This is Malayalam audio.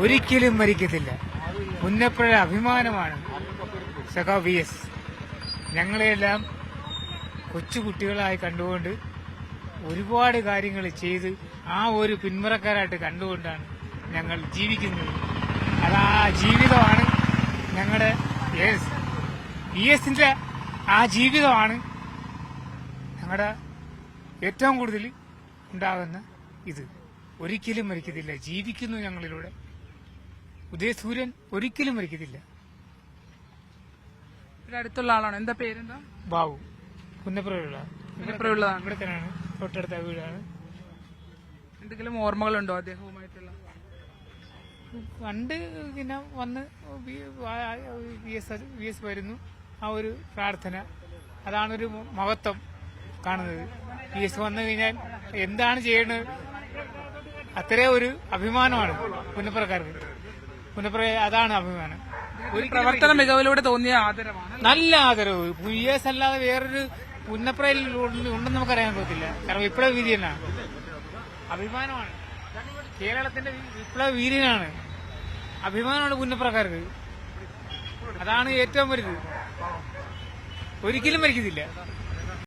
ഒരിക്കലും മരിക്കത്തില്ല. പുന്നപ്ര അഭിമാനമാണ് സഖാവ് വി എസ്. ഞങ്ങളെയെല്ലാം കൊച്ചുകുട്ടികളായി കണ്ടുകൊണ്ട് ഒരുപാട് കാര്യങ്ങൾ ചെയ്ത് ആ ഒരു പിന്മുറക്കാരായിട്ട് കണ്ടുകൊണ്ടാണ് ഞങ്ങൾ ജീവിക്കുന്നത്. അതാ ജീവിതമാണ് ഞങ്ങളുടെ വി എസിന്റെ ആ ജീവിതമാണ് ഞങ്ങളുടെ ഏറ്റവും കൂടുതൽ ഉണ്ടാകുന്ന ഇത്. ഒരിക്കലും മരിക്കത്തില്ല, ജീവിക്കുന്നു ഞങ്ങളിലൂടെ. ഉദയസൂര്യൻ ഒരിക്കലും മരിക്കത്തില്ല. അടുത്തുള്ള ആളാണ്. എന്താ പേരെന്താ? ബാബു. പുന്നപ്രയുള്ള ഇവിടെ തന്നെയാണ്, തൊട്ടടുത്ത വീടാണ്. എന്തെങ്കിലും ഓർമ്മകളുണ്ടോ അദ്ദേഹവുമായിട്ടുള്ള? പണ്ട് ഇങ്ങനെ വന്ന് വി എസ് വരുന്നു, ആ ഒരു പ്രാർത്ഥന, അതാണൊരു മഹത്വം കാണുന്നത്. വി എസ് വന്നു കഴിഞ്ഞാൽ എന്താണ് ചെയ്യുന്നത്, അത്രേ ഒരു അഭിമാനമാണ് പുന്നപ്രക്കാർക്ക്. പുന്നപ്ര അതാണ് അഭിമാനം. ഒരു പ്രവർത്തന മികവിലൂടെ തോന്നിയ ആദരവാണ്, നല്ല ആദരവ്. വി എസ് അല്ലാതെ വേറൊരു പുന്നപ്രയിൽ ഉണ്ടെന്ന് നമുക്കറിയാൻ പറ്റില്ല. കാരണം വിപ്ലവ വീര്യനാണ്, അഭിമാനമാണ്. കേരളത്തിന്റെ വിപ്ലവ വീര്യനാണ്, അഭിമാനമാണ് പുന്നപ്രക്കാർക്ക്. അതാണ് ഏറ്റവും വലുത്. ഒരിക്കലും മരിക്കത്തില്ല.